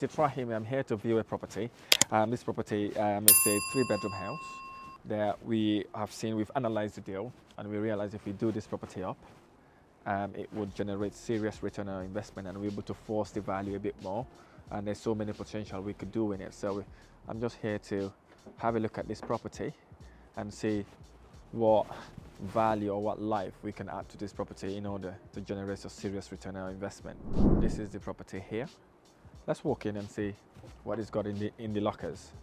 It's Rahim. I'm here to view a property. This property is a 3-bedroom house that we've analyzed the deal, and we realized if we do this property up, it would generate serious return on investment, and we're able to force the value a bit more. And there's so many potential we could do in it. So I'm just here to have a look at this property and see what value or what life we can add to this property in order to generate a serious return on investment. This is the property here. Let's walk in and see what it's got in the lockers.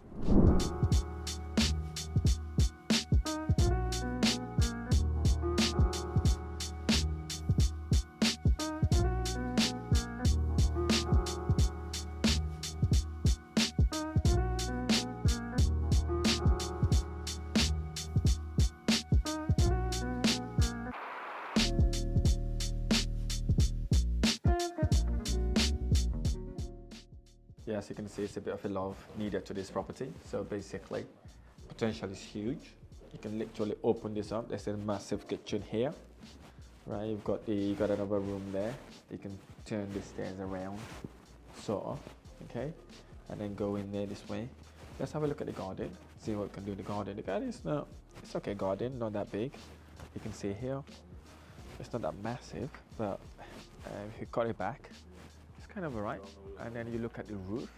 Yeah, as you can see, it's a bit of a love needed to this property. So basically, potential is huge. You can literally open this up. There's a massive kitchen here, right? You've got another room there. You can turn the stairs around, sort of, okay? And then go in there this way. Let's have a look at the garden. See what we can do in the garden. The garden is it's okay garden, not that big. You can see here, it's not that massive, but if you cut it back, it's kind of alright. And then you look at the roof,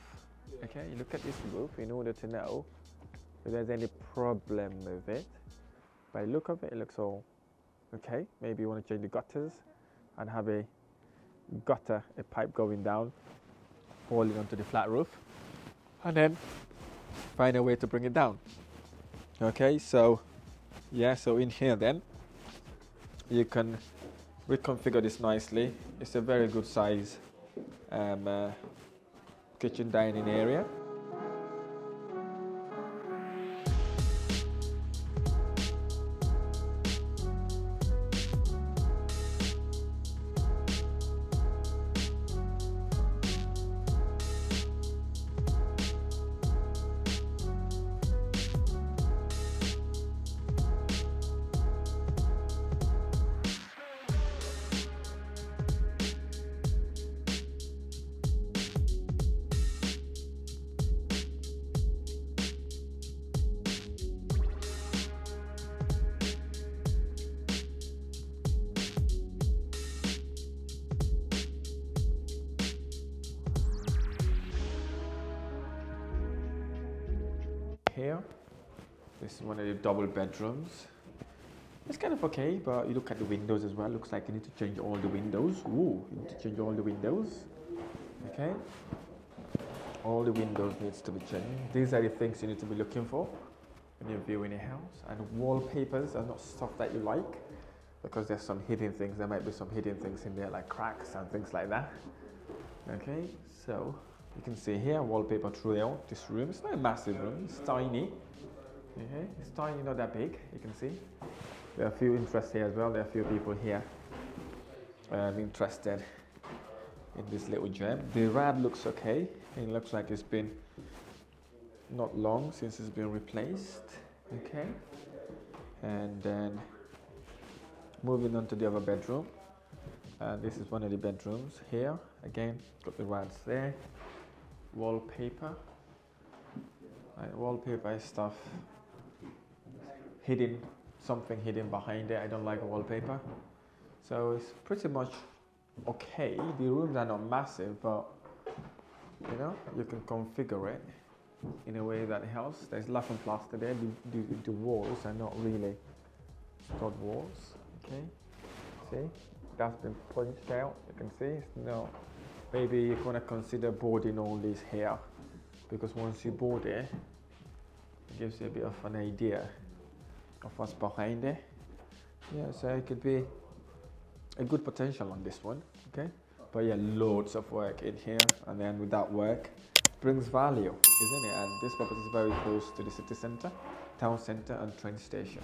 okay? You look at this roof in order to know if there's any problem with it. By the look of it, it looks all okay. Maybe you want to change the gutters and have a pipe going down, holding onto the flat roof, and then find a way to bring it down. Okay, so yeah, so in here then, you can reconfigure this nicely. It's a very good size kitchen dining area. Here, this is one of the double bedrooms. It's kind of okay, but you look at the windows as well. Looks like you need to change all the windows. Ooh, you need to change all the windows. Okay, all the windows needs to be changed. These are the things you need to be looking for when you're viewing a house. And wallpapers are not stuff that you like, because there's some hidden things. There might be some hidden things in there, like cracks and things like that. Okay, so you can see here wallpaper throughout this room. It's not a massive room, it's tiny. Okay, it's tiny, not that big. You can see there are a few interests here as well. There are a few people here interested in this little gem. The rad looks okay. It looks like it's been not long since it's been replaced. Okay, and then moving on to the other bedroom. This is one of the bedrooms here. Again, got the rads there. Wallpaper. Wallpaper is stuff hidden, something hidden behind it. I don't like wallpaper. So it's pretty much okay. The rooms are not massive, but you know, you can configure it in a way that helps. There's laughing plaster there. The walls are not really stud walls. Okay, see, that's been punched out. You can see, no. Maybe you want to consider boarding all these here, because once you board it, it gives you a bit of an idea of what's behind it. Yeah, so it could be a good potential on this one, okay? But yeah, loads of work in here, and then with that work, brings value, isn't it? And this property is very close to the city centre, town centre and train station.